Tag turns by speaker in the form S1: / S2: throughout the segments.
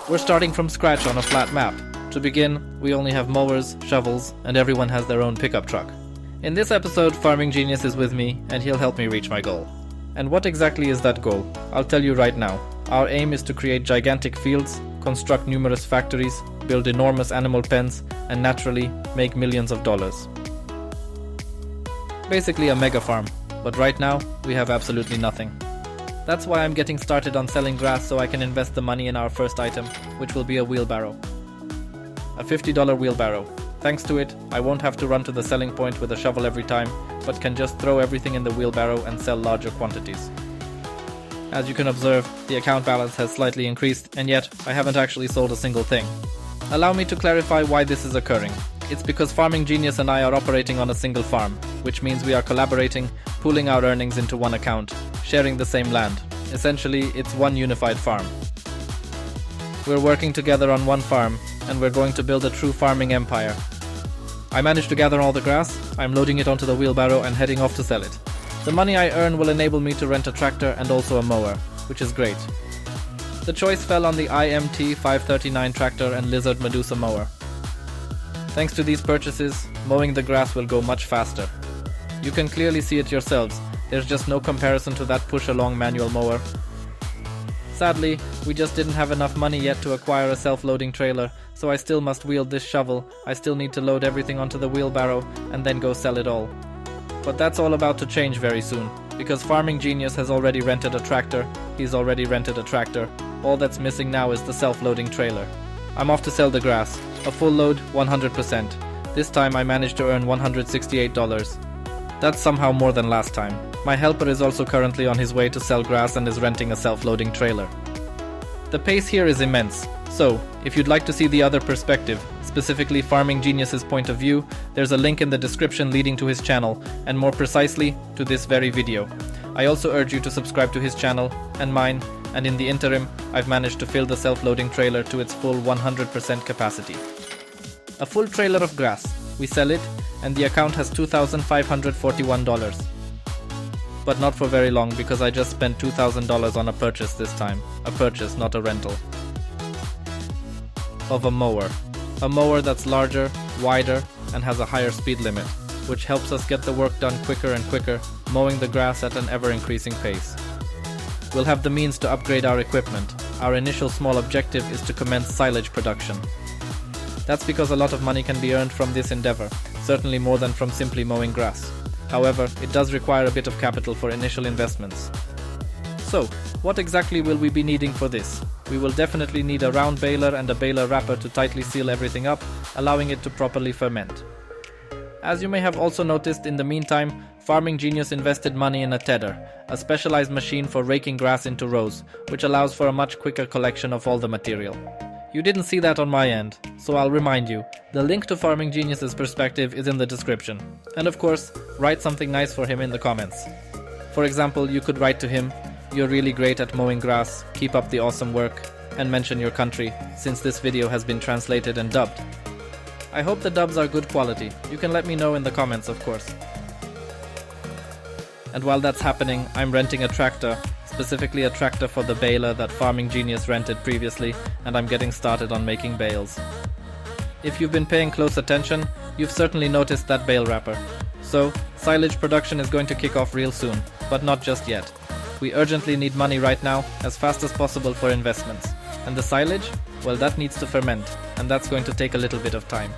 S1: We're starting from scratch on a flat map. To begin, we only have mowers, shovels, and everyone has their own pickup truck. In this episode, Farming Genius is with me, and he'll help me reach my goal. And what exactly is that goal? I'll tell you right now. Our aim is to create gigantic fields, construct numerous factories, build enormous animal pens, and naturally, make millions of dollars. Basically a mega farm, but right now, we have absolutely nothing. That's why I'm getting started on selling grass so I can invest the money in our first item, which will be a wheelbarrow. A $50 wheelbarrow. Thanks to it, I won't have to run to the selling point with a shovel every time, but can just throw everything in the wheelbarrow and sell larger quantities. As you can observe, the account balance has slightly increased, and yet I haven't actually sold a single thing. Allow me to clarify why this is occurring. It's because Farming Genius and I are operating on a single farm, which means we are collaborating, pooling our earnings into one account, sharing the same land. Essentially, it's one unified farm. We're working together on one farm, and we're going to build a true farming empire. I managed to gather all the grass, I'm loading it onto the wheelbarrow and heading off to sell it. The money I earn will enable me to rent a tractor and also a mower, which is great. The choice fell on the IMT 539 tractor and Lizard Medusa mower. Thanks to these purchases, mowing the grass will go much faster. You can clearly see it yourselves, there's just no comparison to that push-along manual mower. Sadly, we just didn't have enough money yet to acquire a self-loading trailer, so I still must wield this shovel. I still need to load everything onto the wheelbarrow and then go sell it all. But that's all about to change very soon, because Farming Genius has already rented a tractor, he's already rented a tractor. All that's missing now is the self-loading trailer. I'm off to sell the grass. A full load, 100%. This time I managed to earn $168. That's somehow more than last time. My helper is also currently on his way to sell grass and is renting a self-loading trailer. The pace here is immense. So, if you'd like to see the other perspective, specifically Farming Genius's point of view, there's a link in the description leading to his channel, and more precisely, to this very video. I also urge you to subscribe to his channel, and mine, and in the interim, I've managed to fill the self-loading trailer to its full 100% capacity. A full trailer of grass. We sell it, and the account has $2,541. But not for very long, because I just spent $2,000 on a purchase this time. A purchase, not a rental. Of a mower. A mower that's larger, wider, and has a higher speed limit, which helps us get the work done quicker and quicker, mowing the grass at an ever-increasing pace. We'll have the means to upgrade our equipment. Our initial small objective is to commence silage production. That's because a lot of money can be earned from this endeavor, certainly more than from simply mowing grass. However, it does require a bit of capital for initial investments. So, what exactly will we be needing for this? We will definitely need a round baler and a baler wrapper to tightly seal everything up, allowing it to properly ferment. As you may have also noticed, in the meantime, Farming Genius invested money in a tedder, a specialized machine for raking grass into rows, which allows for a much quicker collection of all the material. You didn't see that on my end, so I'll remind you, the link to Farming Genius's perspective is in the description. And of course, write something nice for him in the comments. For example, you could write to him, "You're really great at mowing grass, keep up the awesome work," and mention your country, since this video has been translated and dubbed. I hope the dubs are good quality. You can let me know in the comments, of course. And while that's happening, I'm renting a tractor, specifically a tractor for the baler that Farming Genius rented previously, and I'm getting started on making bales. If you've been paying close attention, you've certainly noticed that bale wrapper. So, silage production is going to kick off real soon, but not just yet. We urgently need money right now, as fast as possible for investments. And the silage? Well, that needs to ferment, and that's going to take a little bit of time.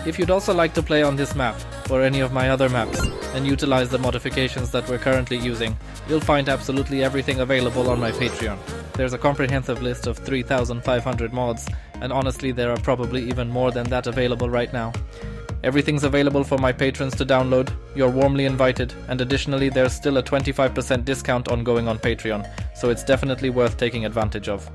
S1: If you'd also like to play on this map, or any of my other maps, and utilize the modifications that we're currently using, you'll find absolutely everything available on my Patreon. There's a comprehensive list of 3,500 mods, and honestly there are probably even more than that available right now. Everything's available for my patrons to download, you're warmly invited, and additionally there's still a 25% discount ongoing on Patreon, so it's definitely worth taking advantage of.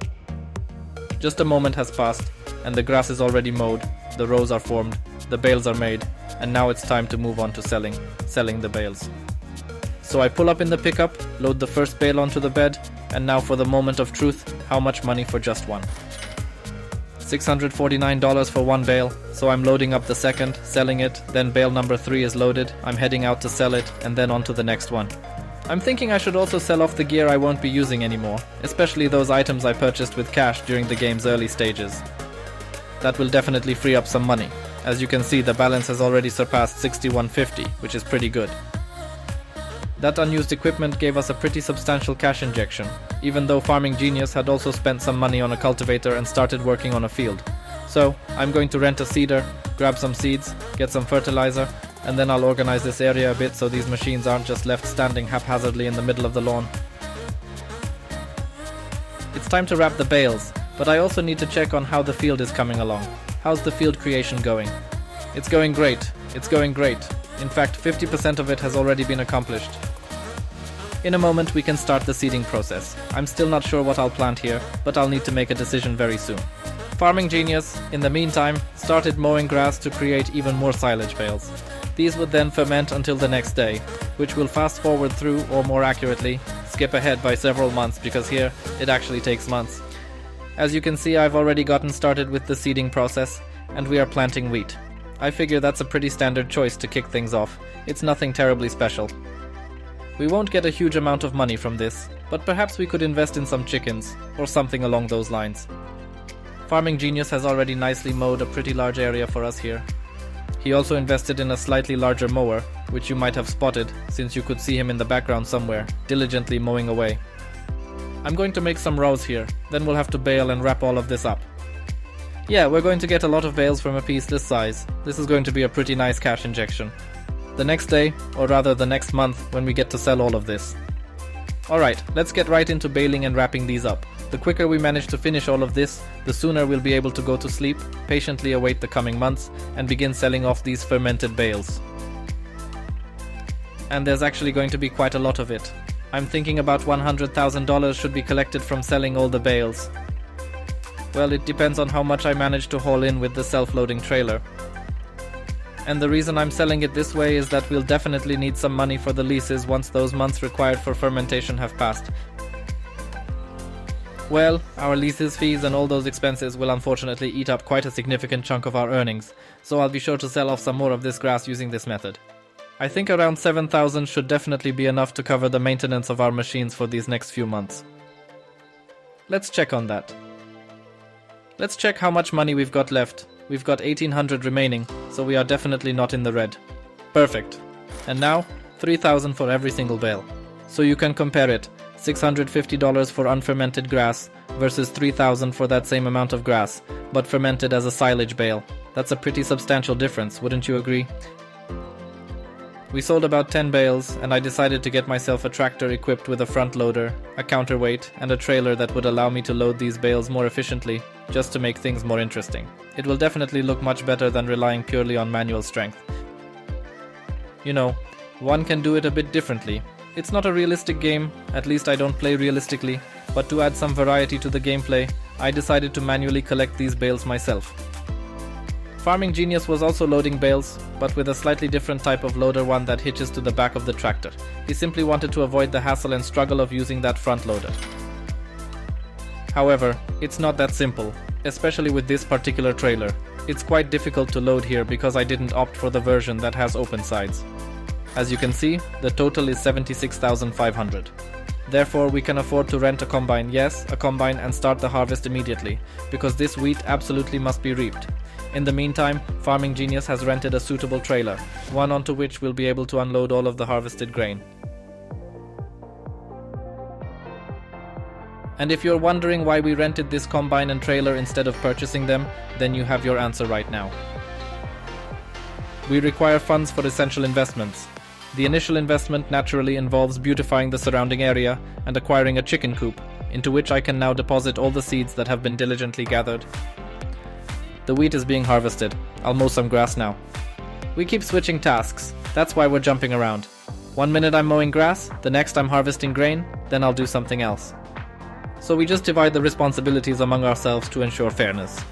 S1: Just a moment has passed, and the grass is already mowed, the rows are formed, the bales are made, and now it's time to move on to selling the bales. So I pull up in the pickup, load the first bale onto the bed, and now for the moment of truth, how much money for just one? $649 for one bale, so I'm loading up the second, selling it, then bale number 3 is loaded, I'm heading out to sell it, and then on to the next one. I'm thinking I should also sell off the gear I won't be using anymore, especially those items I purchased with cash during the game's early stages. That will definitely free up some money. As you can see, the balance has already surpassed 6150, which is pretty good. That unused equipment gave us a pretty substantial cash injection, even though Farming Genius had also spent some money on a cultivator and started working on a field. So, I'm going to rent a seeder, grab some seeds, get some fertilizer, and then I'll organize this area a bit so these machines aren't just left standing haphazardly in the middle of the lawn. It's time to wrap the bales, but I also need to check on how the field is coming along. How's the field creation going? It's going great. It's going great. In fact, 50% of it has already been accomplished. In a moment we can start the seeding process. I'm still not sure what I'll plant here, but I'll need to make a decision very soon. Farming Genius, in the meantime, started mowing grass to create even more silage bales. These would then ferment until the next day, which will fast forward through, or more accurately, skip ahead by several months, because here it actually takes months. As you can see, I've already gotten started with the seeding process, and we are planting wheat. I figure that's a pretty standard choice to kick things off. It's nothing terribly special. We won't get a huge amount of money from this, but perhaps we could invest in some chickens, or something along those lines. Farming Genius has already nicely mowed a pretty large area for us here. He also invested in a slightly larger mower, which you might have spotted, since you could see him in the background somewhere, diligently mowing away. I'm going to make some rows here, then we'll have to bale and wrap all of this up. Yeah, we're going to get a lot of bales from a piece this size. This is going to be a pretty nice cash injection. The next day, or rather the next month, when we get to sell all of this. Alright, let's get right into baling and wrapping these up. The quicker we manage to finish all of this, the sooner we'll be able to go to sleep, patiently await the coming months, and begin selling off these fermented bales. And there's actually going to be quite a lot of it. I'm thinking about $100,000 should be collected from selling all the bales. Well, it depends on how much I manage to haul in with the self-loading trailer. And the reason I'm selling it this way is that we'll definitely need some money for the leases once those months required for fermentation have passed. Well, our leases, fees and all those expenses will unfortunately eat up quite a significant chunk of our earnings, so I'll be sure to sell off some more of this grass using this method. I think around 7,000 should definitely be enough to cover the maintenance of our machines for these next few months. Let's check on that. Let's check how much money we've got left. We've got 1,800 remaining, so we are definitely not in the red. Perfect. And now, 3,000 for every single bale. So you can compare it. $650 for unfermented grass versus $3,000 for that same amount of grass, but fermented as a silage bale. That's a pretty substantial difference, wouldn't you agree? We sold about 10 bales, and I decided to get myself a tractor equipped with a front loader, a counterweight, and a trailer that would allow me to load these bales more efficiently, just to make things more interesting. It will definitely look much better than relying purely on manual strength. You know, one can do it a bit differently. It's not a realistic game, at least I don't play realistically, but to add some variety to the gameplay, I decided to manually collect these bales myself. Farming Genius was also loading bales, but with a slightly different type of loader, one that hitches to the back of the tractor. He simply wanted to avoid the hassle and struggle of using that front loader. However, it's not that simple, especially with this particular trailer. It's quite difficult to load here because I didn't opt for the version that has open sides. As you can see, the total is $76,500. Therefore, we can afford to rent a combine, yes, a combine, and start the harvest immediately, because this wheat absolutely must be reaped. In the meantime, Farming Genius has rented a suitable trailer, one onto which we'll be able to unload all of the harvested grain. And if you're wondering why we rented this combine and trailer instead of purchasing them, then you have your answer right now. We require funds for essential investments. The initial investment naturally involves beautifying the surrounding area and acquiring a chicken coop, into which I can now deposit all the seeds that have been diligently gathered. The wheat is being harvested. I'll mow some grass now. We keep switching tasks, that's why we're jumping around. 1 minute I'm mowing grass, the next I'm harvesting grain, then I'll do something else. So we just divide the responsibilities among ourselves to ensure fairness.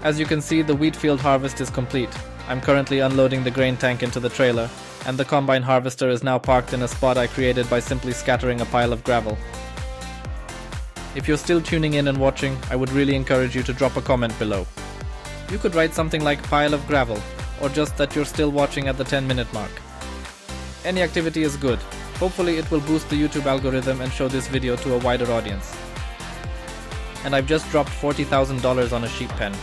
S1: As you can see, the wheat field harvest is complete. I'm currently unloading the grain tank into the trailer, and the combine harvester is now parked in a spot I created by simply scattering a pile of gravel. If you're still tuning in and watching, I would really encourage you to drop a comment below. You could write something like pile of gravel, or just that you're still watching at the 10-minute mark. Any activity is good. Hopefully it will boost the YouTube algorithm and show this video to a wider audience. And I've just dropped $40,000 on a sheep pen.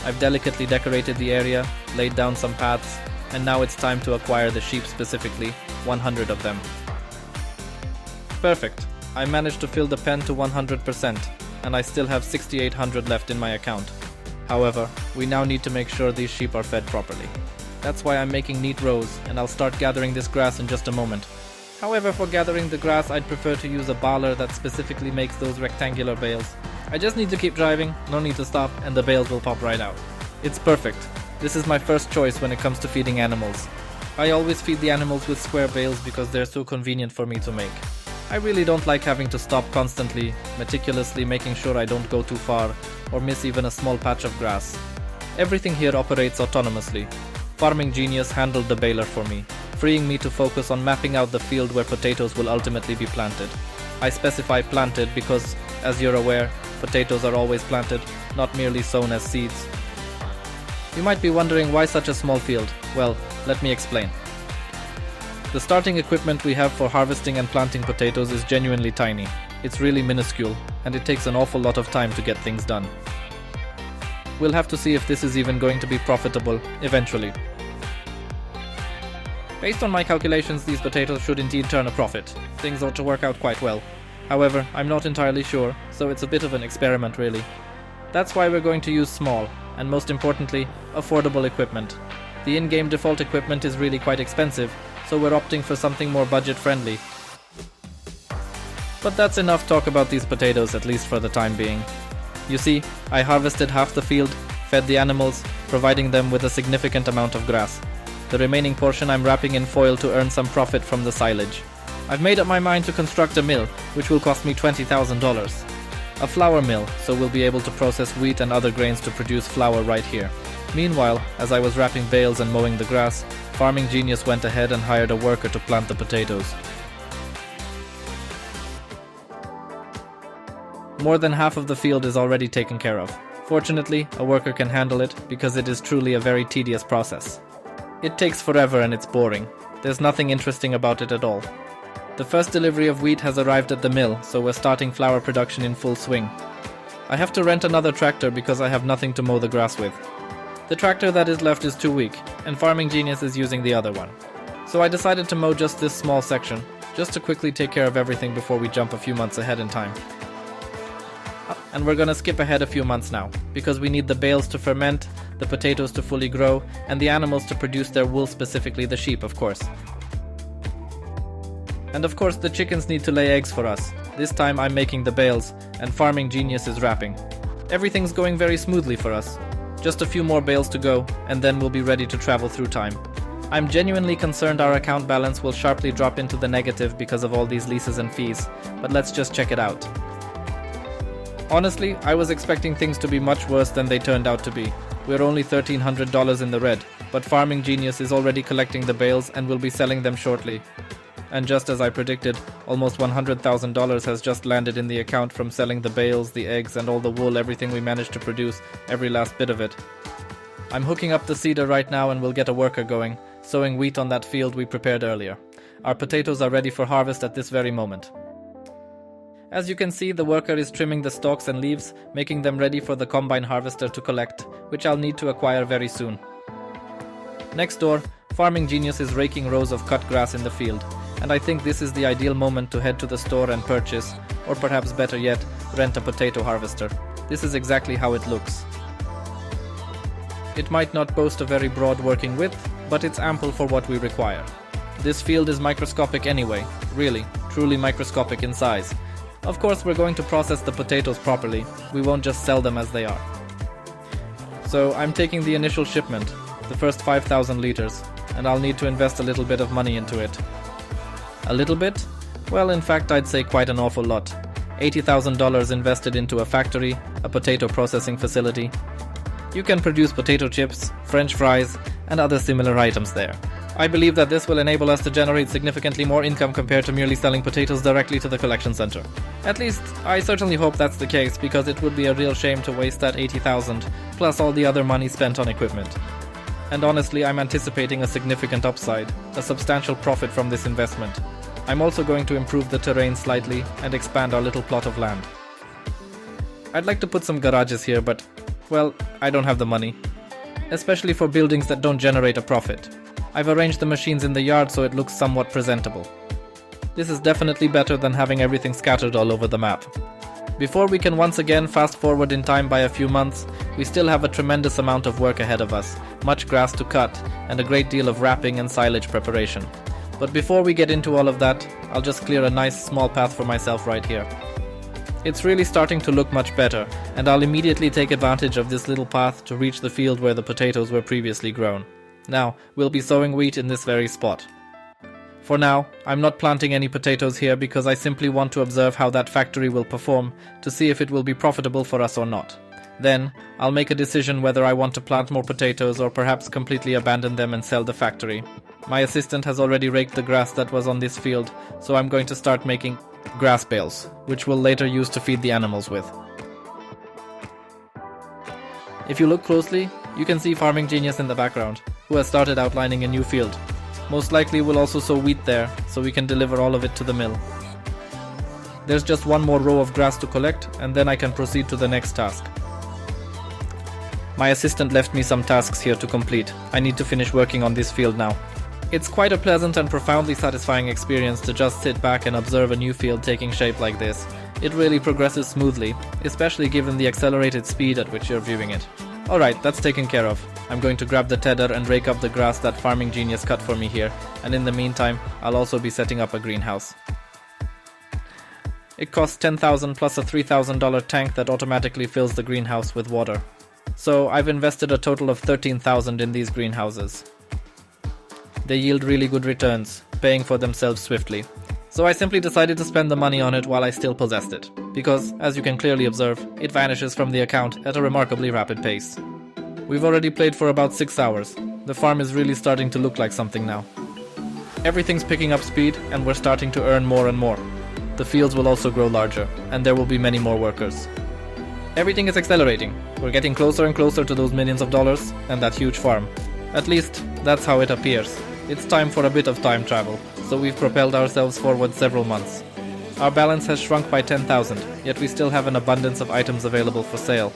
S1: I've delicately decorated the area, laid down some paths, and now it's time to acquire the sheep specifically, 100 of them. Perfect. I managed to fill the pen to 100%, and I still have 6,800 left in my account. However, we now need to make sure these sheep are fed properly. That's why I'm making neat rows, and I'll start gathering this grass in just a moment. However, for gathering the grass, I'd prefer to use a baler that specifically makes those rectangular bales. I just need to keep driving, no need to stop, and the bales will pop right out. It's perfect. This is my first choice when it comes to feeding animals. I always feed the animals with square bales because they're so convenient for me to make. I really don't like having to stop constantly, meticulously making sure I don't go too far or miss even a small patch of grass. Everything here operates autonomously. Farming Genius handled the baler for me, freeing me to focus on mapping out the field where potatoes will ultimately be planted. I specify planted because, as you're aware, potatoes are always planted, not merely sown as seeds. You might be wondering why such a small field. Well, let me explain. The starting equipment we have for harvesting and planting potatoes is genuinely tiny. It's really minuscule, and it takes an awful lot of time to get things done. We'll have to see if this is even going to be profitable eventually. Based on my calculations, these potatoes should indeed turn a profit. Things ought to work out quite well. However, I'm not entirely sure, so it's a bit of an experiment really. That's why we're going to use small, and most importantly, affordable equipment. The in-game default equipment is really quite expensive, so we're opting for something more budget-friendly. But that's enough talk about these potatoes, at least for the time being. You see, I harvested half the field, fed the animals, providing them with a significant amount of grass. The remaining portion I'm wrapping in foil to earn some profit from the silage. I've made up my mind to construct a mill, which will cost me $20,000. A flour mill, so we'll be able to process wheat and other grains to produce flour right here. Meanwhile, as I was wrapping bales and mowing the grass, Farming Genius went ahead and hired a worker to plant the potatoes. More than half of the field is already taken care of. Fortunately, a worker can handle it because it is truly a very tedious process. It takes forever and it's boring. There's nothing interesting about it at all. The first delivery of wheat has arrived at the mill, so we're starting flour production in full swing. I have to rent another tractor because I have nothing to mow the grass with. The tractor that is left is too weak, and Farming Genius is using the other one. So I decided to mow just this small section, just to quickly take care of everything before we jump a few months ahead in time. And we're gonna skip ahead a few months now, because we need the bales to ferment, the potatoes to fully grow, and the animals to produce their wool, specifically the sheep, of course. And of course the chickens need to lay eggs for us. This time I'm making the bales, and Farming Genius is wrapping. Everything's going very smoothly for us. Just a few more bales to go, and then we'll be ready to travel through time. I'm genuinely concerned our account balance will sharply drop into the negative because of all these leases and fees, but let's just check it out. Honestly, I was expecting things to be much worse than they turned out to be. We're only $1,300 in the red, but Farming Genius is already collecting the bales and will be selling them shortly. And just as I predicted, almost $100,000 has just landed in the account from selling the bales, the eggs, and all the wool, everything we managed to produce, every last bit of it. I'm hooking up the seeder right now and we'll get a worker going, sowing wheat on that field we prepared earlier. Our potatoes are ready for harvest at this very moment. As you can see, the worker is trimming the stalks and leaves, making them ready for the combine harvester to collect, which I'll need to acquire very soon. Next door, Farming Genius is raking rows of cut grass in the field, and I think this is the ideal moment to head to the store and purchase, or perhaps better yet, rent a potato harvester. This is exactly how it looks. It might not boast a very broad working width, but it's ample for what we require. This field is microscopic anyway, really, truly microscopic in size. Of course, we're going to process the potatoes properly. We won't just sell them as they are. So I'm taking the initial shipment, the first 5,000 liters, and I'll need to invest a little bit of money into it. A little bit? Well, in fact, I'd say quite an awful lot. $80,000 invested into a factory, a potato processing facility. You can produce potato chips, French fries, and other similar items there. I believe that this will enable us to generate significantly more income compared to merely selling potatoes directly to the collection center. At least, I certainly hope that's the case, because it would be a real shame to waste that $80,000, plus all the other money spent on equipment. And honestly, I'm anticipating a significant upside, a substantial profit from this investment. I'm also going to improve the terrain slightly and expand our little plot of land. I'd like to put some garages here, but, well, I don't have the money. Especially for buildings that don't generate a profit. I've arranged the machines in the yard so it looks somewhat presentable. This is definitely better than having everything scattered all over the map. Before we can once again fast forward in time by a few months, we still have a tremendous amount of work ahead of us, much grass to cut, and a great deal of wrapping and silage preparation. But before we get into all of that, I'll just clear a nice small path for myself right here. It's really starting to look much better, and I'll immediately take advantage of this little path to reach the field where the potatoes were previously grown. Now, we'll be sowing wheat in this very spot. For now, I'm not planting any potatoes here because I simply want to observe how that factory will perform to see if it will be profitable for us or not. Then, I'll make a decision whether I want to plant more potatoes or perhaps completely abandon them and sell the factory. My assistant has already raked the grass that was on this field, so I'm going to start making grass bales, which we'll later use to feed the animals with. If you look closely, you can see Farming Genius in the background, who has started outlining a new field. Most likely we'll also sow wheat there, so we can deliver all of it to the mill. There's just one more row of grass to collect, and then I can proceed to the next task. My assistant left me some tasks here to complete. I need to finish working on this field now. It's quite a pleasant and profoundly satisfying experience to just sit back and observe a new field taking shape like this. It really progresses smoothly, especially given the accelerated speed at which you're viewing it. Alright, that's taken care of. I'm going to grab the tedder and rake up the grass that Farming Genius cut for me here, and in the meantime, I'll also be setting up a greenhouse. It costs $10,000 plus a $3,000 tank that automatically fills the greenhouse with water. So I've invested a total of $13,000 in these greenhouses. They yield really good returns, paying for themselves swiftly. So I simply decided to spend the money on it while I still possessed it, because, as you can clearly observe, it vanishes from the account at a remarkably rapid pace. We've already played for about 6 hours. The farm is really starting to look like something now. Everything's picking up speed, and we're starting to earn more and more. The fields will also grow larger, and there will be many more workers. Everything is accelerating. We're getting closer and closer to those millions of dollars and that huge farm. At least, that's how it appears. It's time for a bit of time travel, so we've propelled ourselves forward several months. Our balance has shrunk by 10,000, yet we still have an abundance of items available for sale.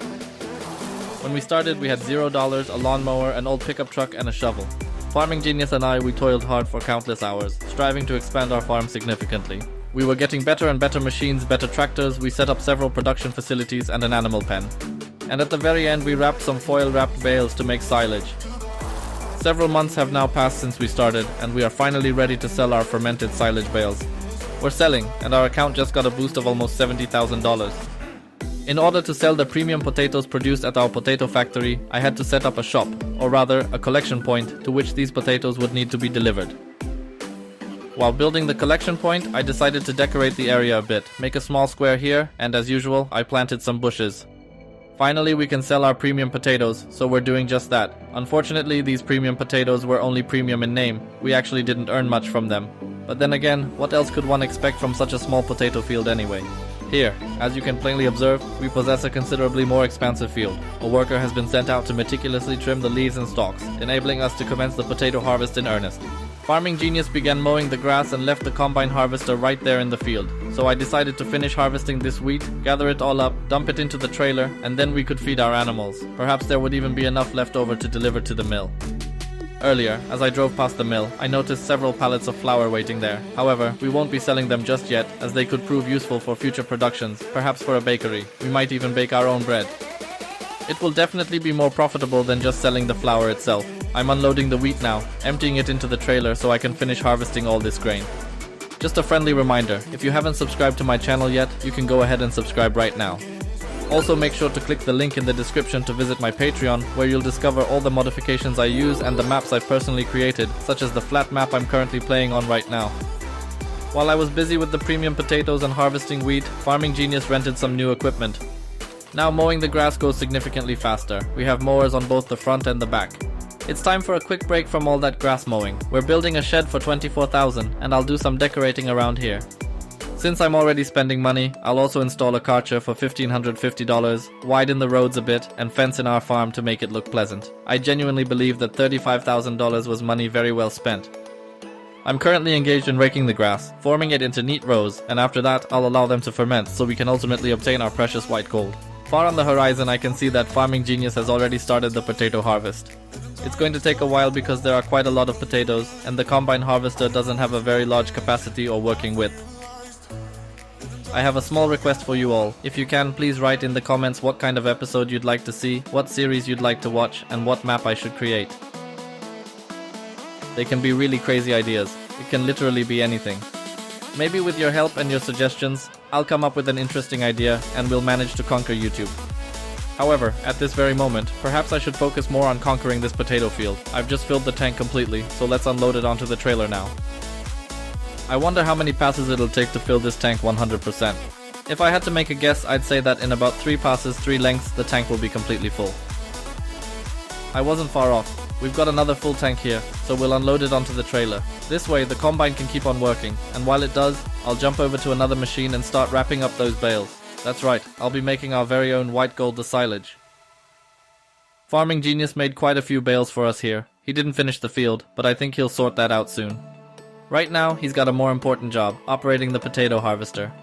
S1: When we started, we had $0, a lawnmower, an old pickup truck, and a shovel. Farming Genius and I, we toiled hard for countless hours, striving to expand our farm significantly. We were getting better and better machines, better tractors, we set up several production facilities and an animal pen. And at the very end, we wrapped some foil-wrapped bales to make silage. Several months have now passed since we started, and we are finally ready to sell our fermented silage bales. We're selling, and our account just got a boost of almost $70,000. In order to sell the premium potatoes produced at our potato factory, I had to set up a shop, or rather, a collection point to which these potatoes would need to be delivered. While building the collection point, I decided to decorate the area a bit, make a small square here, and as usual, I planted some bushes. Finally, we can sell our premium potatoes, so we're doing just that. Unfortunately, these premium potatoes were only premium in name. We actually didn't earn much from them. But then again, what else could one expect from such a small potato field anyway? Here, as you can plainly observe, we possess a considerably more expansive field. A worker has been sent out to meticulously trim the leaves and stalks, enabling us to commence the potato harvest in earnest. Farming Genius began mowing the grass and left the combine harvester right there in the field. So I decided to finish harvesting this wheat, gather it all up, dump it into the trailer, and then we could feed our animals. Perhaps there would even be enough left over to deliver to the mill. Earlier, as I drove past the mill, I noticed several pallets of flour waiting there. However, we won't be selling them just yet, as they could prove useful for future productions, perhaps for a bakery. We might even bake our own bread. It will definitely be more profitable than just selling the flour itself. I'm unloading the wheat now, emptying it into the trailer so I can finish harvesting all this grain. Just a friendly reminder, if you haven't subscribed to my channel yet, you can go ahead and subscribe right now. Also make sure to click the link in the description to visit my Patreon, where you'll discover all the modifications I use and the maps I've personally created, such as the flat map I'm currently playing on right now. While I was busy with the premium potatoes and harvesting wheat, Farming Genius rented some new equipment. Now mowing the grass goes significantly faster. We have mowers on both the front and the back. It's time for a quick break from all that grass mowing. We're building a shed for $24,000 and I'll do some decorating around here. Since I'm already spending money, I'll also install a karcher for $1,550, widen the roads a bit, and fence in our farm to make it look pleasant. I genuinely believe that $35,000 was money very well spent. I'm currently engaged in raking the grass, forming it into neat rows, and after that I'll allow them to ferment so we can ultimately obtain our precious white gold. Far on the horizon I can see that Farming Genius has already started the potato harvest. It's going to take a while because there are quite a lot of potatoes, and the combine harvester doesn't have a very large capacity or working width. I have a small request for you all. If you can, please write in the comments what kind of episode you'd like to see, what series you'd like to watch, and what map I should create. They can be really crazy ideas. It can literally be anything. Maybe with your help and your suggestions, I'll come up with an interesting idea and we'll manage to conquer YouTube. However, at this very moment, perhaps I should focus more on conquering this potato field. I've just filled the tank completely, so let's unload it onto the trailer now. I wonder how many passes it'll take to fill this tank 100%. If I had to make a guess, I'd say that in about 3 passes, 3 lengths, the tank will be completely full. I wasn't far off. We've got another full tank here, so we'll unload it onto the trailer. This way the combine can keep on working, and while it does, I'll jump over to another machine and start wrapping up those bales. That's right, I'll be making our very own white gold, the silage. Farming Genius made quite a few bales for us here. He didn't finish the field, but I think he'll sort that out soon. Right now, he's got a more important job, operating the potato harvester.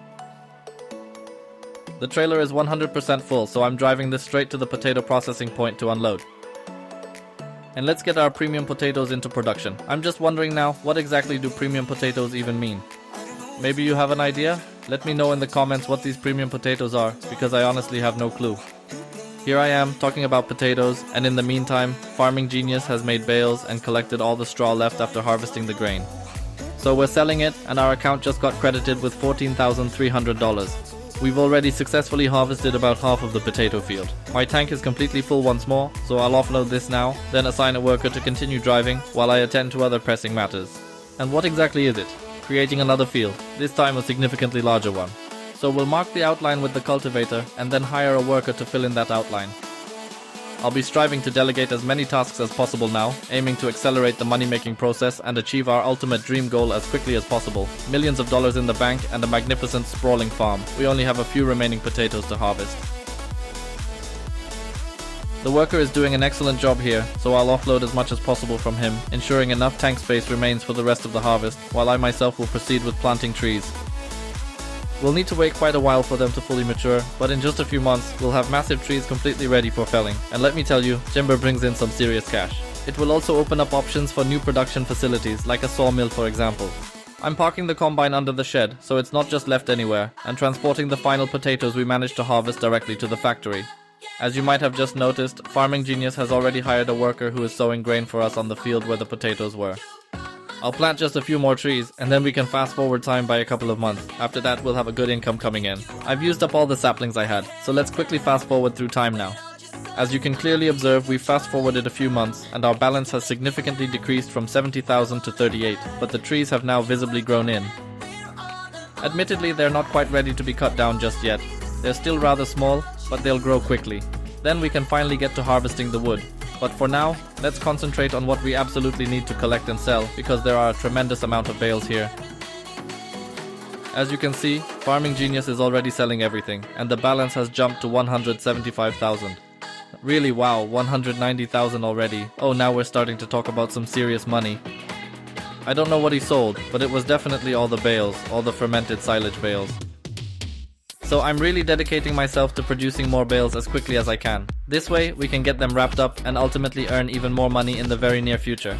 S1: The trailer is 100% full, so I'm driving this straight to the potato processing point to unload. And let's get our premium potatoes into production. I'm just wondering now, what exactly do premium potatoes even mean? Maybe you have an idea? Let me know in the comments what these premium potatoes are, because I honestly have no clue. Here I am, talking about potatoes, and in the meantime, Farming Genius has made bales and collected all the straw left after harvesting the grain. So we're selling it, and our account just got credited with $14,300. We've already successfully harvested about half of the potato field. My tank is completely full once more, so I'll offload this now, then assign a worker to continue driving while I attend to other pressing matters. And what exactly is it? Creating another field, this time a significantly larger one. So we'll mark the outline with the cultivator and then hire a worker to fill in that outline. I'll be striving to delegate as many tasks as possible now, aiming to accelerate the money-making process and achieve our ultimate dream goal as quickly as possible. Millions of dollars in the bank and a magnificent sprawling farm. We only have a few remaining potatoes to harvest. The worker is doing an excellent job here, so I'll offload as much as possible from him, ensuring enough tank space remains for the rest of the harvest, while I myself will proceed with planting trees. We'll need to wait quite a while for them to fully mature, but in just a few months, we'll have massive trees completely ready for felling. And let me tell you, timber brings in some serious cash. It will also open up options for new production facilities, like a sawmill for example. I'm parking the combine under the shed, so it's not just left anywhere, and transporting the final potatoes we managed to harvest directly to the factory. As you might have just noticed, Farming Genius has already hired a worker who is sowing grain for us on the field where the potatoes were. I'll plant just a few more trees, and then we can fast forward time by a couple of months. After that, we'll have a good income coming in. I've used up all the saplings I had, so let's quickly fast forward through time now. As you can clearly observe, we've fast forwarded a few months, and our balance has significantly decreased from 70,000 to 38, but the trees have now visibly grown in. Admittedly, they're not quite ready to be cut down just yet. They're still rather small, but they'll grow quickly. Then we can finally get to harvesting the wood. But for now, let's concentrate on what we absolutely need to collect and sell, because there are a tremendous amount of bales here. As you can see, Farming Genius is already selling everything, and the balance has jumped to 175,000. Really wow, 190,000 already. Oh, now we're starting to talk about some serious money. I don't know what he sold, but it was definitely all the bales, all the fermented silage bales. So I'm really dedicating myself to producing more bales as quickly as I can. This way, we can get them wrapped up and ultimately earn even more money in the very near future.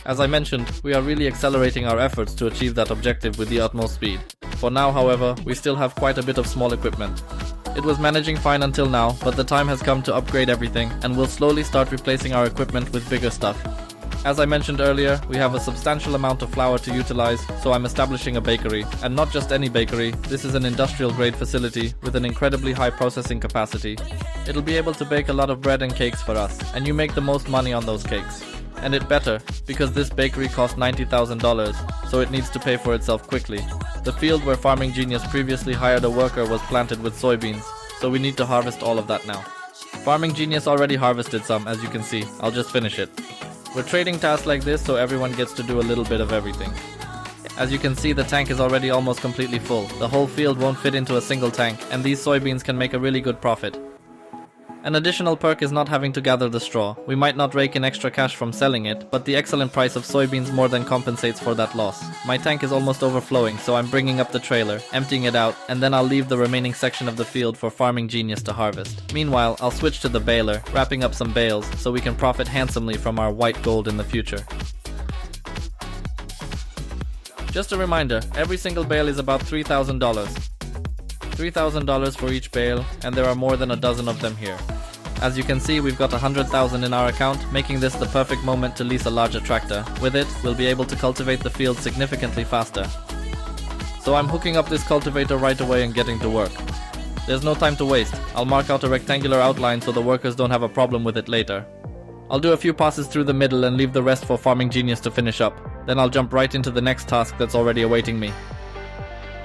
S1: As I mentioned, we are really accelerating our efforts to achieve that objective with the utmost speed. For now, however, we still have quite a bit of small equipment. It was managing fine until now, but the time has come to upgrade everything, and we'll slowly start replacing our equipment with bigger stuff. As I mentioned earlier, we have a substantial amount of flour to utilize, so I'm establishing a bakery. And not just any bakery, this is an industrial grade facility with an incredibly high processing capacity. It'll be able to bake a lot of bread and cakes for us, and you make the most money on those cakes. And it better, because this bakery cost $90,000, so it needs to pay for itself quickly. The field where Farming Genius previously hired a worker was planted with soybeans, so we need to harvest all of that now. Farming Genius already harvested some, as you can see. I'll just finish it. We're trading tasks like this so everyone gets to do a little bit of everything. As you can see, the tank is already almost completely full. The whole field won't fit into a single tank, and these soybeans can make a really good profit. An additional perk is not having to gather the straw. We might not rake in extra cash from selling it, but the excellent price of soybeans more than compensates for that loss. My tank is almost overflowing, so I'm bringing up the trailer, emptying it out, and then I'll leave the remaining section of the field for Farming Genius to harvest. Meanwhile, I'll switch to the baler, wrapping up some bales, so we can profit handsomely from our white gold in the future. Just a reminder, every single bale is about $3,000. $3,000 for each bale, and there are more than a dozen of them here. As you can see, we've got 100,000 in our account, making this the perfect moment to lease a larger tractor. With it, we'll be able to cultivate the field significantly faster. So I'm hooking up this cultivator right away and getting to work. There's no time to waste. I'll mark out a rectangular outline so the workers don't have a problem with it later. I'll do a few passes through the middle and leave the rest for Farming Genius to finish up. Then I'll jump right into the next task that's already awaiting me.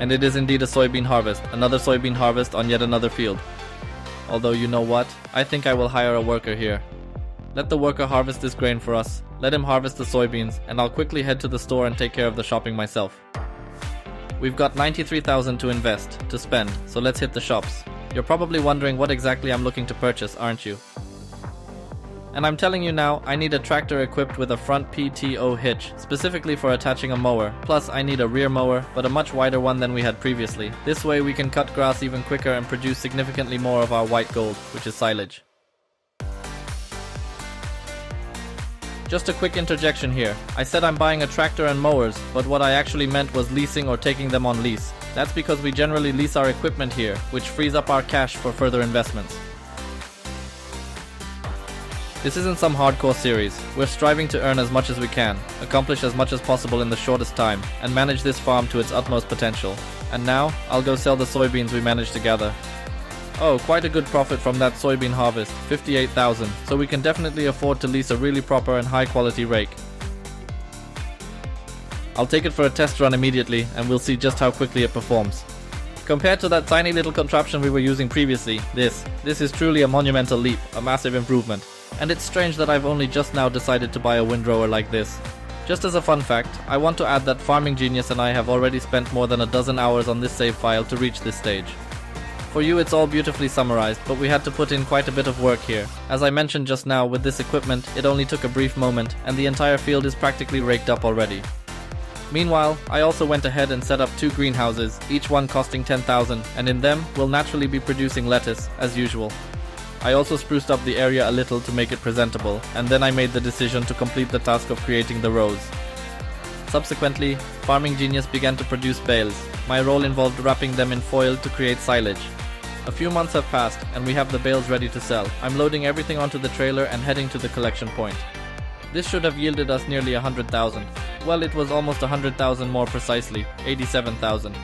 S1: And it is indeed a soybean harvest, another soybean harvest on yet another field. Although you know what, I think I will hire a worker here. Let the worker harvest this grain for us, let him harvest the soybeans, and I'll quickly head to the store and take care of the shopping myself. We've got 93,000 to invest, to spend, so let's hit the shops. You're probably wondering what exactly I'm looking to purchase, aren't you? And I'm telling you now, I need a tractor equipped with a front PTO hitch, specifically for attaching a mower. Plus, I need a rear mower, but a much wider one than we had previously. This way we can cut grass even quicker and produce significantly more of our white gold, which is silage. Just a quick interjection here. I said I'm buying a tractor and mowers, but what I actually meant was leasing or taking them on lease. That's because we generally lease our equipment here, which frees up our cash for further investments. This isn't some hardcore series. We're striving to earn as much as we can, accomplish as much as possible in the shortest time, and manage this farm to its utmost potential. And now, I'll go sell the soybeans we managed to gather. Oh, quite a good profit from that soybean harvest, 58,000, so we can definitely afford to lease a really proper and high quality rake. I'll take it for a test run immediately, and we'll see just how quickly it performs. Compared to that tiny little contraption we were using previously, this is truly a monumental leap, a massive improvement. And it's strange that I've only just now decided to buy a windrower like this. Just as a fun fact, I want to add that Farming Genius and I have already spent more than a dozen hours on this save file to reach this stage. For you it's all beautifully summarized, but we had to put in quite a bit of work here. As I mentioned just now, with this equipment, it only took a brief moment, and the entire field is practically raked up already. Meanwhile, I also went ahead and set up 2 greenhouses, each one costing 10,000, and in them, we'll naturally be producing lettuce, as usual. I also spruced up the area a little to make it presentable, and then I made the decision to complete the task of creating the rows. Subsequently, Farming Genius began to produce bales. My role involved wrapping them in foil to create silage. A few months have passed, and we have the bales ready to sell. I'm loading everything onto the trailer and heading to the collection point. This should have yielded us nearly 100,000. Well, it was almost 100,000 more precisely, 87,000.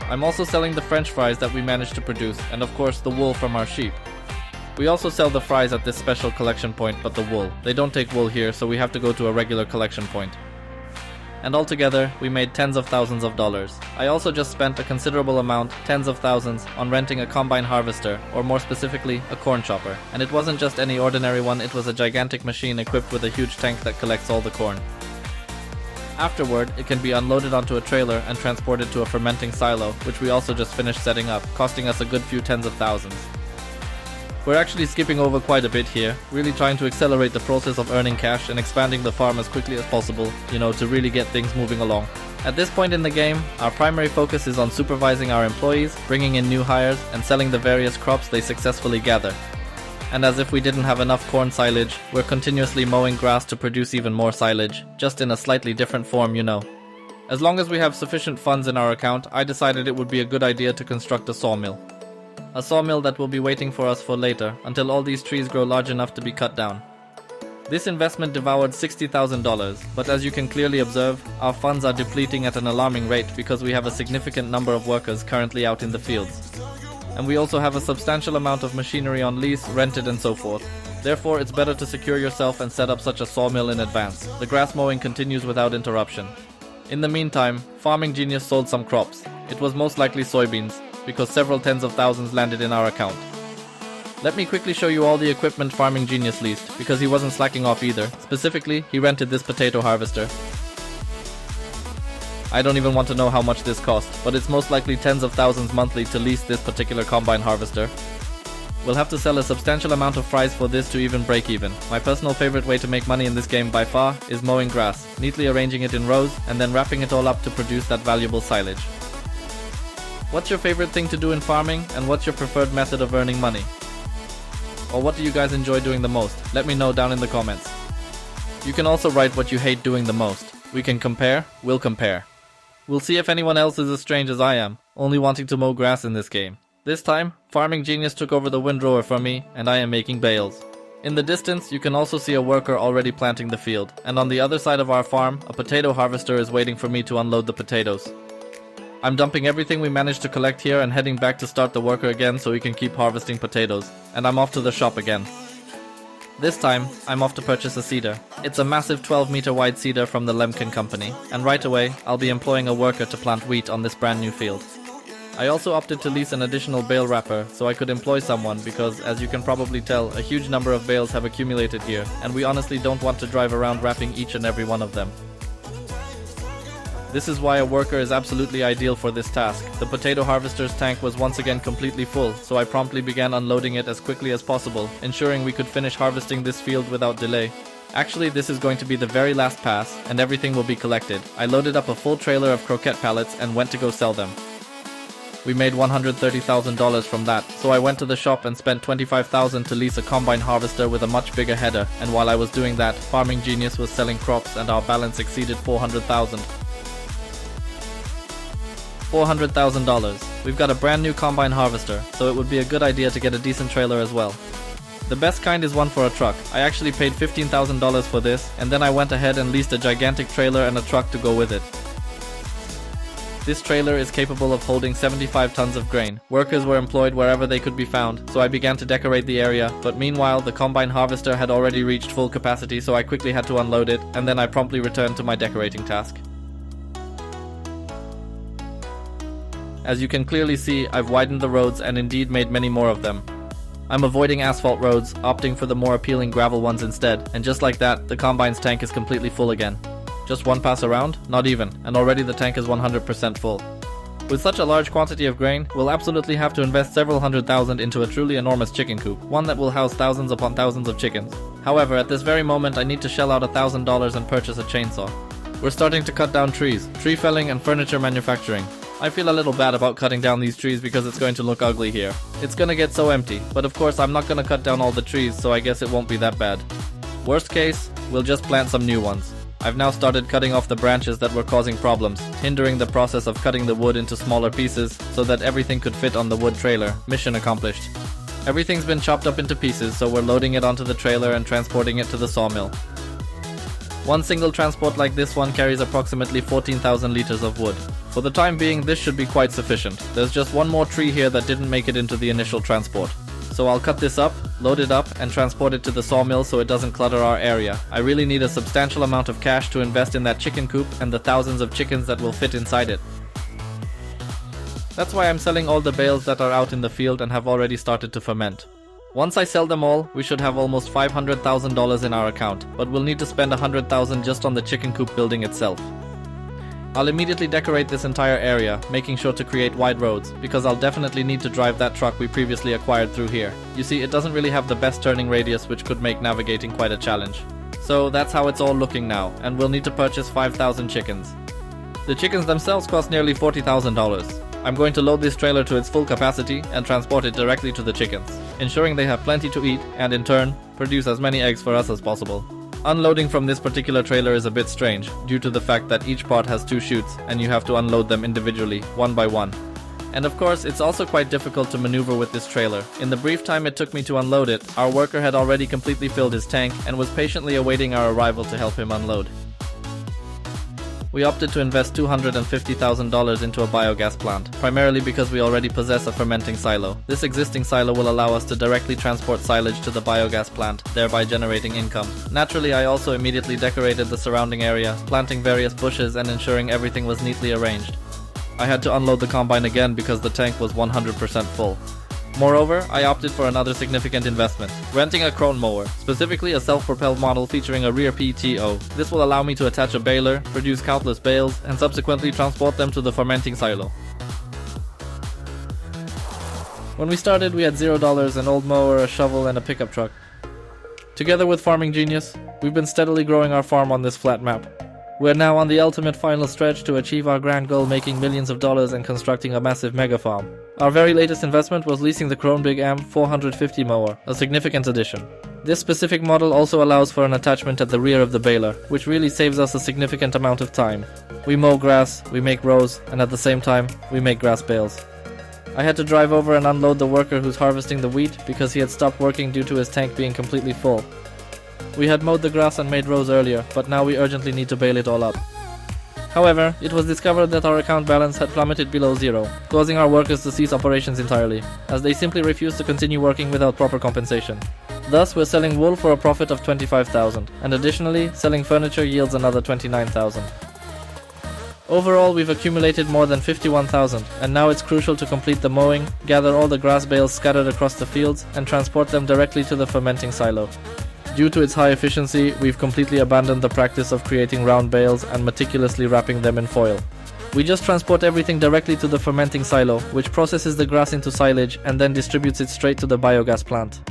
S1: I'm also selling the French fries that we managed to produce, and of course the wool from our sheep. We also sell the fries at this special collection point, but the wool. They don't take wool here, so we have to go to a regular collection point. And altogether, we made tens of thousands of dollars. I also just spent a considerable amount, tens of thousands, on renting a combine harvester, or more specifically, a corn chopper. And it wasn't just any ordinary one, it was a gigantic machine equipped with a huge tank that collects all the corn. Afterward, it can be unloaded onto a trailer and transported to a fermenting silo, which we also just finished setting up, costing us a good few tens of thousands. We're actually skipping over quite a bit here, really trying to accelerate the process of earning cash and expanding the farm as quickly as possible, to really get things moving along. At this point in the game, our primary focus is on supervising our employees, bringing in new hires, and selling the various crops they successfully gather. And as if we didn't have enough corn silage, we're continuously mowing grass to produce even more silage, just in a slightly different form, As long as we have sufficient funds in our account, I decided it would be a good idea to construct a sawmill. A sawmill that will be waiting for us for later, until all these trees grow large enough to be cut down. This investment devoured $60,000, but as you can clearly observe, our funds are depleting at an alarming rate because we have a significant number of workers currently out in the fields. And we also have a substantial amount of machinery on lease, rented and so forth. Therefore, it's better to secure yourself and set up such a sawmill in advance. The grass mowing continues without interruption. In the meantime, Farming Genius sold some crops. It was most likely soybeans, because several tens of thousands landed in our account. Let me quickly show you all the equipment Farming Genius leased, because he wasn't slacking off either. Specifically, he rented this potato harvester. I don't even want to know how much this cost, but it's most likely tens of thousands monthly to lease this particular combine harvester. We'll have to sell a substantial amount of fries for this to even break even. My personal favorite way to make money in this game by far is mowing grass, neatly arranging it in rows, and then wrapping it all up to produce that valuable silage. What's your favorite thing to do in farming, and what's your preferred method of earning money? Or what do you guys enjoy doing the most? Let me know down in the comments. You can also write what you hate doing the most. We can compare, we'll compare. We'll see if anyone else is as strange as I am, only wanting to mow grass in this game. This time, Farming Genius took over the windrower from me, and I am making bales. In the distance, you can also see a worker already planting the field, and on the other side of our farm, a potato harvester is waiting for me to unload the potatoes. I'm dumping everything we managed to collect here and heading back to start the worker again so we can keep harvesting potatoes, and I'm off to the shop again. This time, I'm off to purchase a seeder. It's a massive 12-meter wide seeder from the Lemkin company, and right away, I'll be employing a worker to plant wheat on this brand new field. I also opted to lease an additional bale wrapper so I could employ someone because, as you can probably tell, a huge number of bales have accumulated here, and we honestly don't want to drive around wrapping each and every one of them. This is why a worker is absolutely ideal for this task. The potato harvester's tank was once again completely full, so I promptly began unloading it as quickly as possible, ensuring we could finish harvesting this field without delay. Actually, this is going to be the very last pass, and everything will be collected. I loaded up a full trailer of croquette pallets and went to go sell them. We made $130,000 from that, so I went to the shop and spent $25,000 to lease a combine harvester with a much bigger header, and while I was doing that, Farming Genius was selling crops and our balance exceeded $400,000. $400,000. We've got a brand new combine harvester, so it would be a good idea to get a decent trailer as well. The best kind is one for a truck. I actually paid $15,000 for this, and then I went ahead and leased a gigantic trailer and a truck to go with it. This trailer is capable of holding 75 tons of grain. Workers were employed wherever they could be found, so I began to decorate the area, but meanwhile the combine harvester had already reached full capacity, so I quickly had to unload it, and then I promptly returned to my decorating task. As you can clearly see, I've widened the roads and indeed made many more of them. I'm avoiding asphalt roads, opting for the more appealing gravel ones instead, and just like that, the combine's tank is completely full again. Just one pass around? Not even, and already the tank is 100% full. With such a large quantity of grain, we'll absolutely have to invest several $100,000 into a truly enormous chicken coop, one that will house thousands upon thousands of chickens. However, at this very moment I need to shell out $1,000 and purchase a chainsaw. We're starting to cut down trees, tree felling and furniture manufacturing. I feel a little bad about cutting down these trees because it's going to look ugly here. It's gonna get so empty, but of course I'm not gonna cut down all the trees, so I guess it won't be that bad. Worst case, we'll just plant some new ones. I've now started cutting off the branches that were causing problems, hindering the process of cutting the wood into smaller pieces so that everything could fit on the wood trailer. Mission accomplished. Everything's been chopped up into pieces, so we're loading it onto the trailer and transporting it to the sawmill. One single transport like this one carries approximately 14,000 liters of wood. For the time being, this should be quite sufficient. There's just one more tree here that didn't make it into the initial transport. So I'll cut this up, load it up, and transport it to the sawmill so it doesn't clutter our area. I really need a substantial amount of cash to invest in that chicken coop and the thousands of chickens that will fit inside it. That's why I'm selling all the bales that are out in the field and have already started to ferment. Once I sell them all, we should have almost $500,000 in our account, but we'll need to spend $100,000 just on the chicken coop building itself. I'll immediately decorate this entire area, making sure to create wide roads, because I'll definitely need to drive that truck we previously acquired through here. You see, it doesn't really have the best turning radius, which could make navigating quite a challenge. So that's how it's all looking now, and we'll need to purchase 5,000 chickens. The chickens themselves cost nearly $40,000. I'm going to load this trailer to its full capacity and transport it directly to the chickens, ensuring they have plenty to eat and in turn, produce as many eggs for us as possible. Unloading from this particular trailer is a bit strange, due to the fact that each part has 2 chutes and you have to unload them individually, one by one. And of course, it's also quite difficult to maneuver with this trailer. In the brief time it took me to unload it, our worker had already completely filled his tank and was patiently awaiting our arrival to help him unload. We opted to invest $250,000 into a biogas plant, primarily because we already possess a fermenting silo. This existing silo will allow us to directly transport silage to the biogas plant, thereby generating income. Naturally, I also immediately decorated the surrounding area, planting various bushes and ensuring everything was neatly arranged. I had to unload the combine again because the tank was 100% full. Moreover, I opted for another significant investment, renting a crone mower, specifically a self-propelled model featuring a rear PTO. This will allow me to attach a baler, produce countless bales, and subsequently transport them to the fermenting silo. When we started, we had $0, an old mower, a shovel, and a pickup truck. Together with Farming Genius, we've been steadily growing our farm on this flat map. We're now on the ultimate final stretch to achieve our grand goal, making millions of dollars and constructing a massive mega farm. Our very latest investment was leasing the Kronbig AM 450 mower, a significant addition. This specific model also allows for an attachment at the rear of the baler, which really saves us a significant amount of time. We mow grass, we make rows, and at the same time, we make grass bales. I had to drive over and unload the worker who's harvesting the wheat because he had stopped working due to his tank being completely full. We had mowed the grass and made rows earlier, but now we urgently need to bale it all up. However, it was discovered that our account balance had plummeted below zero, causing our workers to cease operations entirely, as they simply refused to continue working without proper compensation. Thus, we're selling wool for a profit of $25,000, and additionally, selling furniture yields another $29,000. Overall, we've accumulated more than $51,000, and now it's crucial to complete the mowing, gather all the grass bales scattered across the fields, and transport them directly to the fermenting silo. Due to its high efficiency, we've completely abandoned the practice of creating round bales and meticulously wrapping them in foil. We just transport everything directly to the fermenting silo, which processes the grass into silage and then distributes it straight to the biogas plant.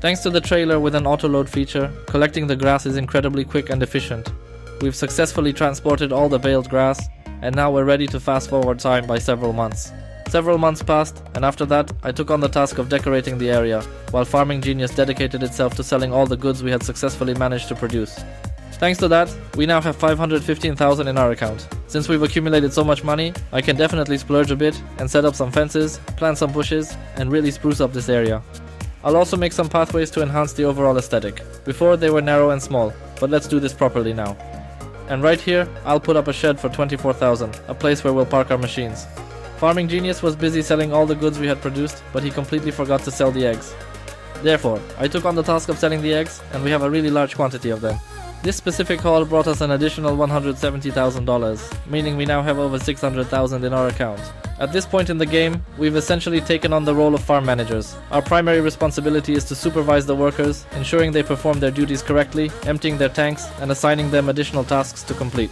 S1: Thanks to the trailer with an auto-load feature, collecting the grass is incredibly quick and efficient. We've successfully transported all the baled grass, and now we're ready to fast forward time by several months. Several months passed, and after that, I took on the task of decorating the area, while Farming Genius dedicated itself to selling all the goods we had successfully managed to produce. Thanks to that, we now have $515,000 in our account. Since we've accumulated so much money, I can definitely splurge a bit and set up some fences, plant some bushes, and really spruce up this area. I'll also make some pathways to enhance the overall aesthetic. Before they were narrow and small, but let's do this properly now. And right here, I'll put up a shed for $24,000, a place where we'll park our machines. Farming Genius was busy selling all the goods we had produced, but he completely forgot to sell the eggs. Therefore, I took on the task of selling the eggs, and we have a really large quantity of them. This specific haul brought us an additional $170,000, meaning we now have over $600,000 in our account. At this point in the game, we've essentially taken on the role of farm managers. Our primary responsibility is to supervise the workers, ensuring they perform their duties correctly, emptying their tanks, and assigning them additional tasks to complete.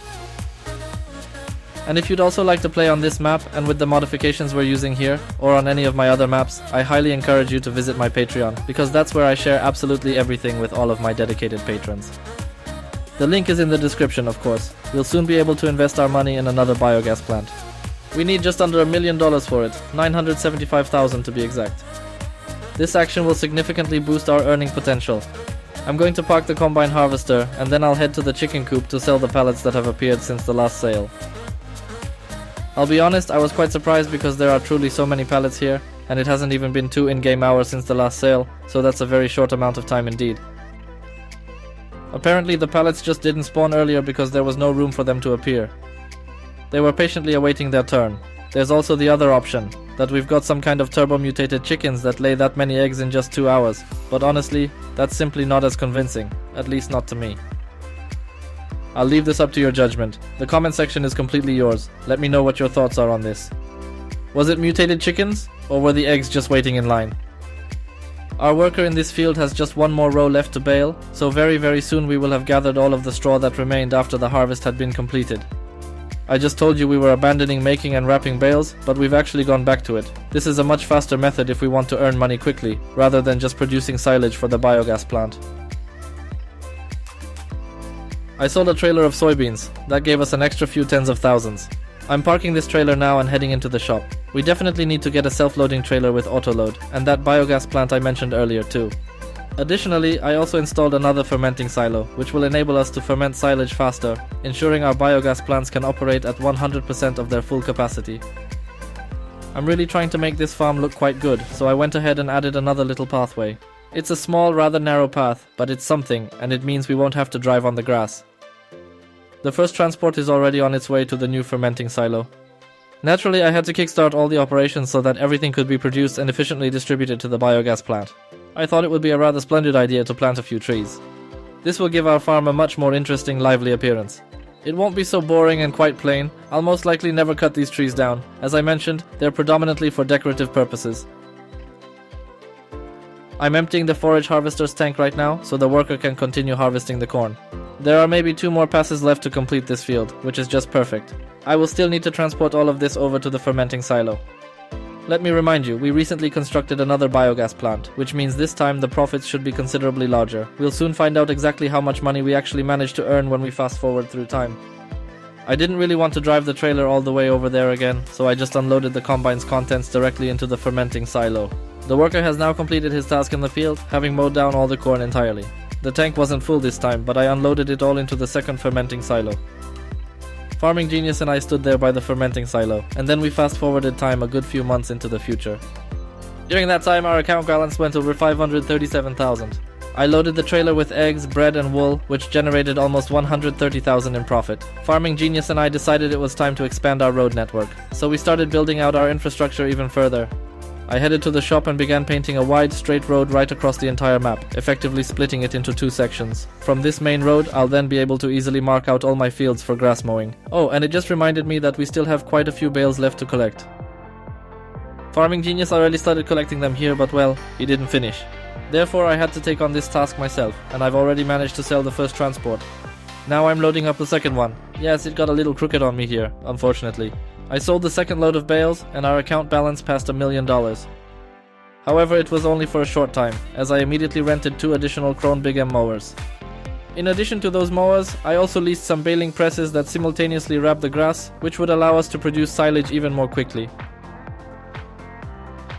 S1: And if you'd also like to play on this map and with the modifications we're using here, or on any of my other maps, I highly encourage you to visit my Patreon, because that's where I share absolutely everything with all of my dedicated patrons. The link is in the description, of course. We'll soon be able to invest our money in another biogas plant. We need just under $1 million for it, $975,000 to be exact. This action will significantly boost our earning potential. I'm going to park the combine harvester, and then I'll head to the chicken coop to sell the pallets that have appeared since the last sale. I'll be honest, I was quite surprised because there are truly so many pallets here, and it hasn't even been 2 in-game hours since the last sale, so that's a very short amount of time indeed. Apparently the pallets just didn't spawn earlier because there was no room for them to appear. They were patiently awaiting their turn. There's also the other option, that we've got some kind of turbo-mutated chickens that lay that many eggs in just 2 hours, but honestly, that's simply not as convincing, at least not to me. I'll leave this up to your judgment. The comment section is completely yours. Let me know what your thoughts are on this. Was it mutated chickens, or were the eggs just waiting in line? Our worker in this field has just one more row left to bale, so very soon we will have gathered all of the straw that remained after the harvest had been completed. I just told you we were abandoning making and wrapping bales, but we've actually gone back to it. This is a much faster method if we want to earn money quickly, rather than just producing silage for the biogas plant. I sold a trailer of soybeans. That gave us an extra few tens of thousands. I'm parking this trailer now and heading into the shop. We definitely need to get a self-loading trailer with auto-load, and that biogas plant I mentioned earlier too. Additionally, I also installed another fermenting silo, which will enable us to ferment silage faster, ensuring our biogas plants can operate at 100% of their full capacity. I'm really trying to make this farm look quite good, so I went ahead and added another little pathway. It's a small, rather narrow path, but it's something, and it means we won't have to drive on the grass. The first transport is already on its way to the new fermenting silo. Naturally, I had to kickstart all the operations so that everything could be produced and efficiently distributed to the biogas plant. I thought it would be a rather splendid idea to plant a few trees. This will give our farm a much more interesting, lively appearance. It won't be so boring and quite plain. I'll most likely never cut these trees down. As I mentioned, they're predominantly for decorative purposes. I'm emptying the forage harvester's tank right now, so the worker can continue harvesting the corn. There are maybe 2 more passes left to complete this field, which is just perfect. I will still need to transport all of this over to the fermenting silo. Let me remind you, we recently constructed another biogas plant, which means this time the profits should be considerably larger. We'll soon find out exactly how much money we actually managed to earn when we fast forward through time. I didn't really want to drive the trailer all the way over there again, so I just unloaded the combine's contents directly into the fermenting silo. The worker has now completed his task in the field, having mowed down all the corn entirely. The tank wasn't full this time, but I unloaded it all into the second fermenting silo. Farming Genius and I stood there by the fermenting silo, and then we fast forwarded time a good few months into the future. During that time, our account balance went over 537,000. I loaded the trailer with eggs, bread and wool, which generated almost 130,000 in profit. Farming Genius and I decided it was time to expand our road network, so we started building out our infrastructure even further. I headed to the shop and began painting a wide, straight road right across the entire map, effectively splitting it into 2 sections. From this main road, I'll then be able to easily mark out all my fields for grass mowing. Oh, and it just reminded me that we still have quite a few bales left to collect. Farming Genius already started collecting them here, but well, he didn't finish. Therefore, I had to take on this task myself, and I've already managed to sell the first transport. Now I'm loading up the second one. Yes, it got a little crooked on me here, unfortunately. I sold the second load of bales, and our account balance passed $1 million. However, it was only for a short time, as I immediately rented 2 additional Krone Big M mowers. In addition to those mowers, I also leased some baling presses that simultaneously wrap the grass, which would allow us to produce silage even more quickly.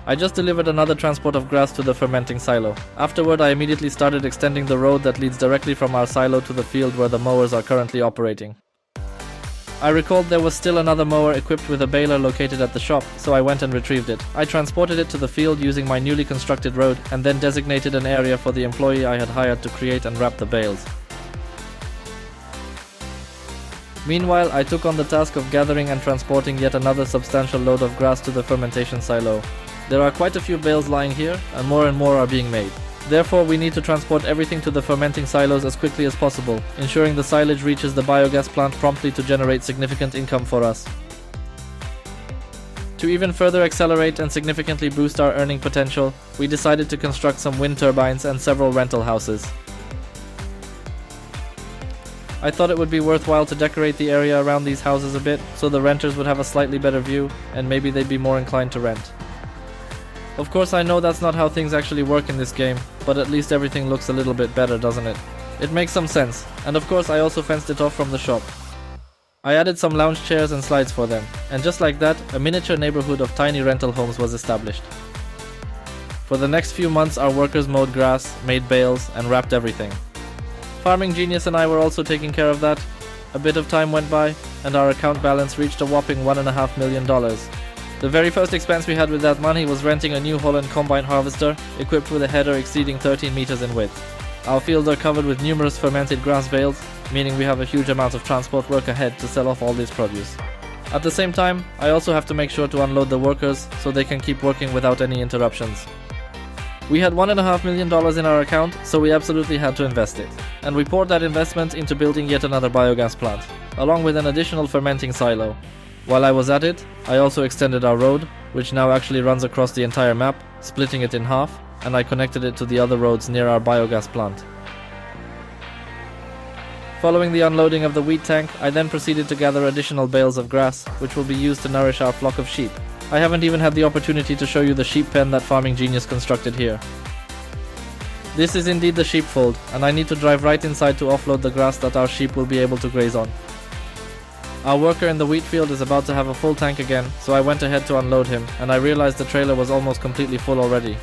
S1: I just delivered another transport of grass to the fermenting silo. Afterward, I immediately started extending the road that leads directly from our silo to the field where the mowers are currently operating. I recalled there was still another mower equipped with a baler located at the shop, so I went and retrieved it. I transported it to the field using my newly constructed road and then designated an area for the employee I had hired to create and wrap the bales. Meanwhile, I took on the task of gathering and transporting yet another substantial load of grass to the fermentation silo. There are quite a few bales lying here, and more are being made. Therefore, we need to transport everything to the fermenting silos as quickly as possible, ensuring the silage reaches the biogas plant promptly to generate significant income for us. To even further accelerate and significantly boost our earning potential, we decided to construct some wind turbines and several rental houses. I thought it would be worthwhile to decorate the area around these houses a bit, so the renters would have a slightly better view, and maybe they'd be more inclined to rent. Of course, I know that's not how things actually work in this game, but at least everything looks a little bit better, doesn't it? It makes some sense, and of course I also fenced it off from the shop. I added some lounge chairs and slides for them, and just like that, a miniature neighborhood of tiny rental homes was established. For the next few months, our workers mowed grass, made bales, and wrapped everything. Farming Genius and I were also taking care of that. A bit of time went by, and our account balance reached a whopping $1.5 million. The very first expense we had with that money was renting a New Holland combine harvester, equipped with a header exceeding 13 meters in width. Our fields are covered with numerous fermented grass bales, meaning we have a huge amount of transport work ahead to sell off all this produce. At the same time, I also have to make sure to unload the workers so they can keep working without any interruptions. We had $1.5 million in our account, so we absolutely had to invest it. And we poured that investment into building yet another biogas plant, along with an additional fermenting silo. While I was at it, I also extended our road, which now actually runs across the entire map, splitting it in half, and I connected it to the other roads near our biogas plant. Following the unloading of the wheat tank, I then proceeded to gather additional bales of grass, which will be used to nourish our flock of sheep. I haven't even had the opportunity to show you the sheep pen that Farming Genius constructed here. This is indeed the sheepfold, and I need to drive right inside to offload the grass that our sheep will be able to graze on. Our worker in the wheat field is about to have a full tank again, so I went ahead to unload him, and I realized the trailer was almost completely full already.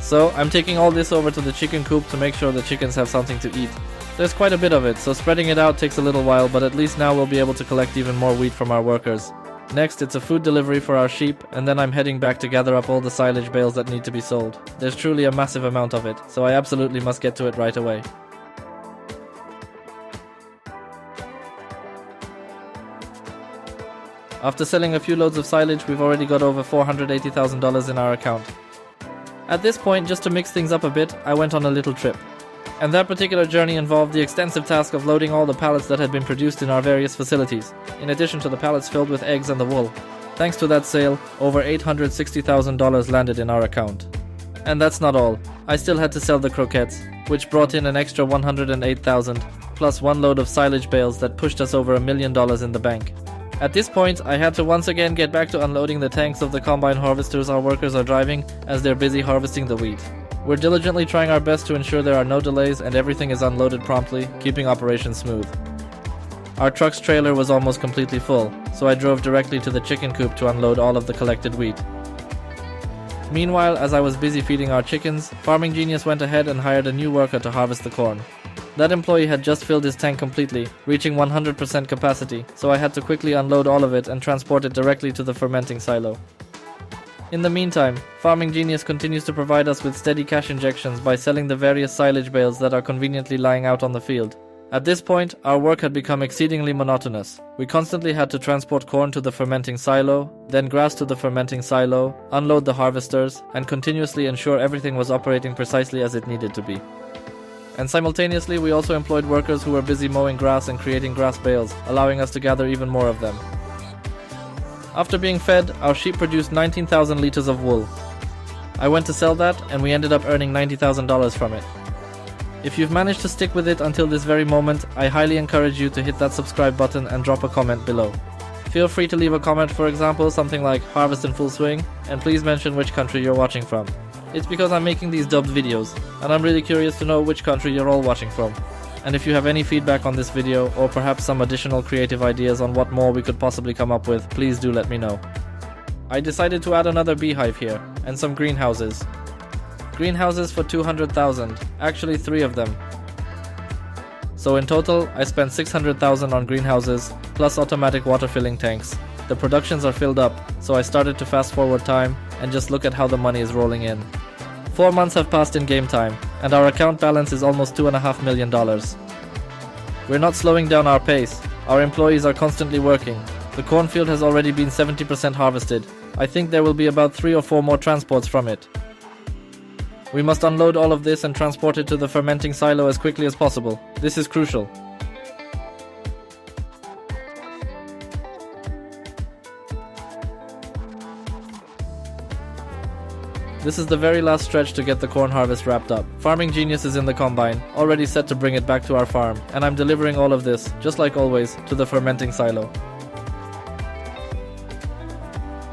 S1: So I'm taking all this over to the chicken coop to make sure the chickens have something to eat. There's quite a bit of it, so spreading it out takes a little while, but at least now we'll be able to collect even more wheat from our workers. Next, it's a food delivery for our sheep, and then I'm heading back to gather up all the silage bales that need to be sold. There's truly a massive amount of it, so I absolutely must get to it right away. After selling a few loads of silage, we've already got over $480,000 in our account. At this point, just to mix things up a bit, I went on a little trip. And that particular journey involved the extensive task of loading all the pallets that had been produced in our various facilities, in addition to the pallets filled with eggs and the wool. Thanks to that sale, over $860,000 landed in our account. And that's not all. I still had to sell the croquettes, which brought in an extra $108,000, plus one load of silage bales that pushed us over $1 million in the bank. At this point, I had to once again get back to unloading the tanks of the combine harvesters our workers are driving as they're busy harvesting the wheat. We're diligently trying our best to ensure there are no delays and everything is unloaded promptly, keeping operations smooth. Our truck's trailer was almost completely full, so I drove directly to the chicken coop to unload all of the collected wheat. Meanwhile, as I was busy feeding our chickens, Farming Genius went ahead and hired a new worker to harvest the corn. That employee had just filled his tank completely, reaching 100% capacity, so I had to quickly unload all of it and transport it directly to the fermenting silo. In the meantime, Farming Genius continues to provide us with steady cash injections by selling the various silage bales that are conveniently lying out on the field. At this point, our work had become exceedingly monotonous. We constantly had to transport corn to the fermenting silo, then grass to the fermenting silo, unload the harvesters, and continuously ensure everything was operating precisely as it needed to be. And simultaneously, we also employed workers who were busy mowing grass and creating grass bales, allowing us to gather even more of them. After being fed, our sheep produced 19,000 liters of wool. I went to sell that, and we ended up earning $90,000 from it. If you've managed to stick with it until this very moment, I highly encourage you to hit that subscribe button and drop a comment below. Feel free to leave a comment, for example, something like "Harvest in full swing," and please mention which country you're watching from. It's because I'm making these dubbed videos, and I'm really curious to know which country you're all watching from. And if you have any feedback on this video, or perhaps some additional creative ideas on what more we could possibly come up with, please do let me know. I decided to add another beehive here, and some greenhouses. Greenhouses for 200,000, actually 3 of them. So in total, I spent 600,000 on greenhouses, plus automatic water filling tanks. The productions are filled up, so I started to fast forward time and just look at how the money is rolling in. 4 months have passed in game time, and our account balance is almost $2.5 million. We're not slowing down our pace. Our employees are constantly working. The cornfield has already been 70% harvested. I think there will be about 3 or 4 more transports from it. We must unload all of this and transport it to the fermenting silo as quickly as possible. This is crucial. This is the very last stretch to get the corn harvest wrapped up. Farming Genius is in the combine, already set to bring it back to our farm, and I'm delivering all of this, just like always, to the fermenting silo.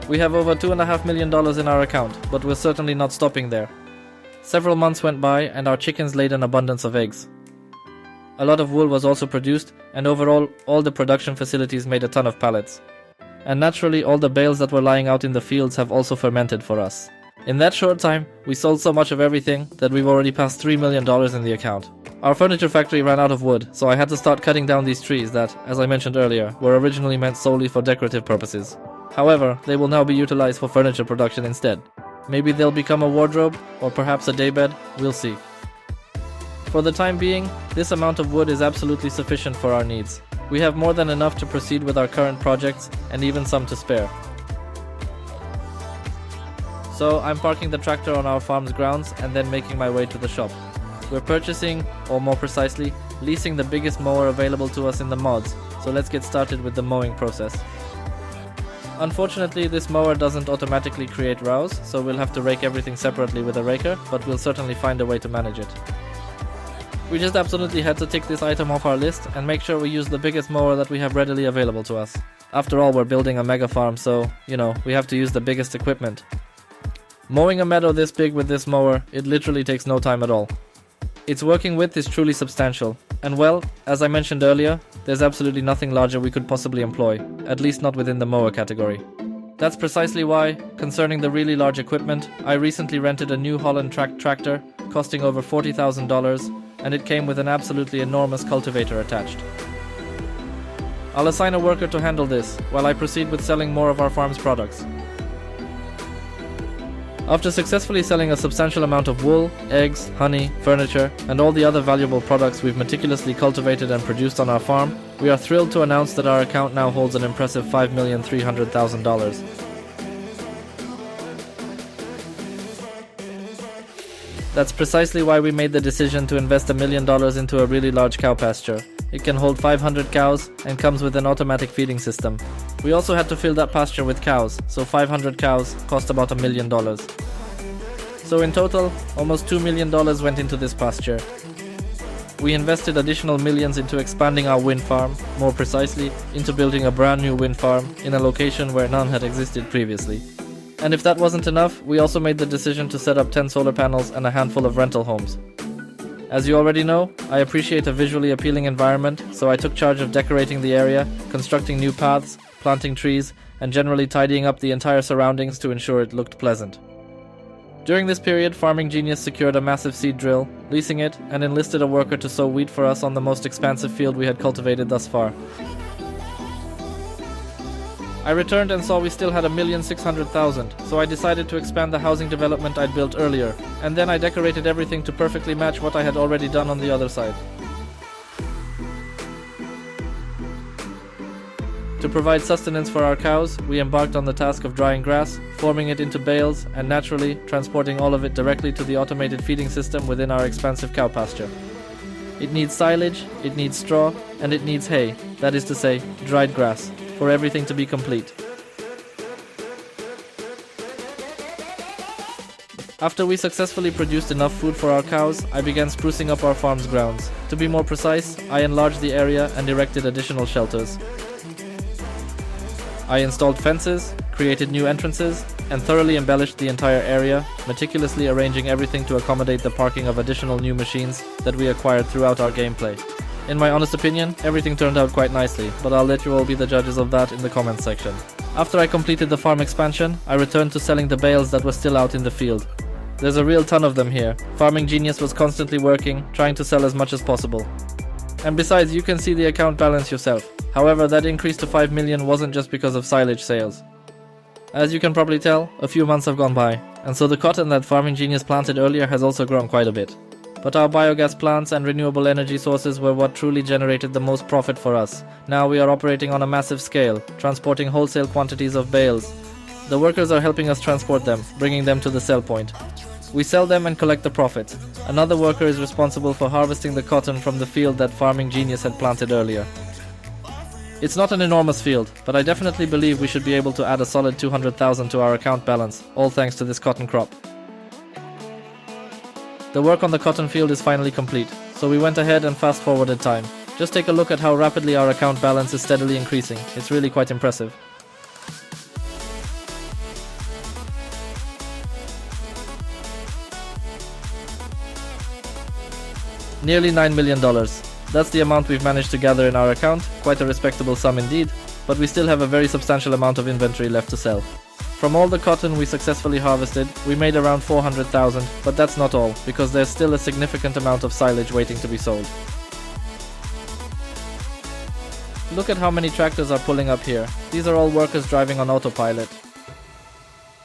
S1: We have over $2.5 million in our account, but we're certainly not stopping there. Several months went by and our chickens laid an abundance of eggs. A lot of wool was also produced, and overall, all the production facilities made a ton of pallets. And naturally, all the bales that were lying out in the fields have also fermented for us. In that short time, we sold so much of everything that we've already passed $3 million in the account. Our furniture factory ran out of wood, so I had to start cutting down these trees that, as I mentioned earlier, were originally meant solely for decorative purposes. However, they will now be utilized for furniture production instead. Maybe they'll become a wardrobe, or perhaps a daybed, we'll see. For the time being, this amount of wood is absolutely sufficient for our needs. We have more than enough to proceed with our current projects, and even some to spare. So I'm parking the tractor on our farm's grounds and then making my way to the shop. We're purchasing, or more precisely, leasing the biggest mower available to us in the mods, so let's get started with the mowing process. Unfortunately, this mower doesn't automatically create rows, so we'll have to rake everything separately with a raker, but we'll certainly find a way to manage it. We just absolutely had to tick this item off our list and make sure we use the biggest mower that we have readily available to us. After all, we're building a mega farm, so, we have to use the biggest equipment. Mowing a meadow this big with this mower, it literally takes no time at all. Its working width is truly substantial, and well, as I mentioned earlier, there's absolutely nothing larger we could possibly employ, at least not within the mower category. That's precisely why, concerning the really large equipment, I recently rented a New Holland tracked tractor, costing over $40,000, and it came with an absolutely enormous cultivator attached. I'll assign a worker to handle this, while I proceed with selling more of our farm's products. After successfully selling a substantial amount of wool, eggs, honey, furniture, and all the other valuable products we've meticulously cultivated and produced on our farm, we are thrilled to announce that our account now holds an impressive $5,300,000. That's precisely why we made the decision to invest $1 million into a really large cow pasture. It can hold 500 cows and comes with an automatic feeding system. We also had to fill that pasture with cows, so 500 cows cost about $1 million. So in total, almost $2 million went into this pasture. we invested additional millions into expanding our wind farm, more precisely, into building a brand new wind farm in a location where none had existed previously. And if that wasn't enough, we also made the decision to set up 10 solar panels and a handful of rental homes. As you already know, I appreciate a visually appealing environment, so I took charge of decorating the area, constructing new paths, planting trees, and generally tidying up the entire surroundings to ensure it looked pleasant. During this period, Farming Genius secured a massive seed drill, leasing it, and enlisted a worker to sow wheat for us on the most expansive field we had cultivated thus far. I returned and saw we still had 1,600,000, so I decided to expand the housing development I'd built earlier, and then I decorated everything to perfectly match what I had already done on the other side. To provide sustenance for our cows, we embarked on the task of drying grass, forming it into bales, and naturally, transporting all of it directly to the automated feeding system within our expansive cow pasture. It needs silage, it needs straw, and it needs hay, that is to say, dried grass, for everything to be complete. After we successfully produced enough food for our cows, I began sprucing up our farm's grounds. To be more precise, I enlarged the area and erected additional shelters. I installed fences, created new entrances, and thoroughly embellished the entire area, meticulously arranging everything to accommodate the parking of additional new machines that we acquired throughout our gameplay. In my honest opinion, everything turned out quite nicely, but I'll let you all be the judges of that in the comments section. After I completed the farm expansion, I returned to selling the bales that were still out in the field. There's a real ton of them here. Farming Genius was constantly working, trying to sell as much as possible. And besides, you can see the account balance yourself. However, that increase to 5 million wasn't just because of silage sales. As you can probably tell, a few months have gone by, and so the cotton that Farming Genius planted earlier has also grown quite a bit. But our biogas plants and renewable energy sources were what truly generated the most profit for us. Now we are operating on a massive scale, transporting wholesale quantities of bales. The workers are helping us transport them, bringing them to the sell point. We sell them and collect the profit. Another worker is responsible for harvesting the cotton from the field that Farming Genius had planted earlier. It's not an enormous field, but I definitely believe we should be able to add a solid 200,000 to our account balance, all thanks to this cotton crop. The work on the cotton field is finally complete, so we went ahead and fast-forwarded time. Just take a look at how rapidly our account balance is steadily increasing. It's really quite impressive. Nearly $9 million. That's the amount we've managed to gather in our account, quite a respectable sum indeed, but we still have a very substantial amount of inventory left to sell. From all the cotton we successfully harvested, we made around 400,000, but that's not all, because there's still a significant amount of silage waiting to be sold. Look at how many tractors are pulling up here. These are all workers driving on autopilot.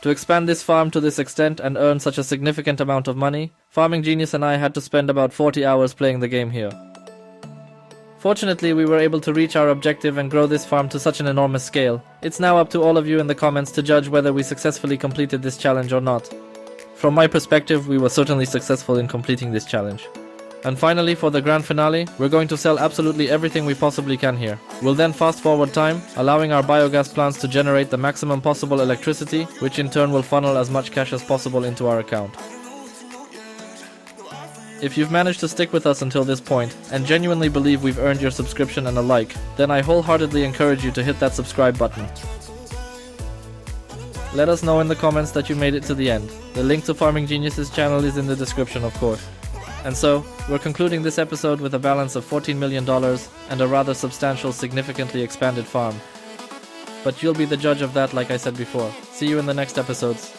S1: To expand this farm to this extent and earn such a significant amount of money, Farming Genius and I had to spend about 40 hours playing the game here. Fortunately, we were able to reach our objective and grow this farm to such an enormous scale. It's now up to all of you in the comments to judge whether we successfully completed this challenge or not. From my perspective, we were certainly successful in completing this challenge. And finally, for the grand finale, we're going to sell absolutely everything we possibly can here. We'll then fast forward time, allowing our biogas plants to generate the maximum possible electricity, which in turn will funnel as much cash as possible into our account. If you've managed to stick with us until this point, and genuinely believe we've earned your subscription and a like, then I wholeheartedly encourage you to hit that subscribe button. Let us know in the comments that you made it to the end. The link to Farming Genius's channel is in the description, of course. And so, we're concluding this episode with a balance of $14 million and a rather substantial, significantly expanded farm. But you'll be the judge of that, like I said before. See you in the next episodes.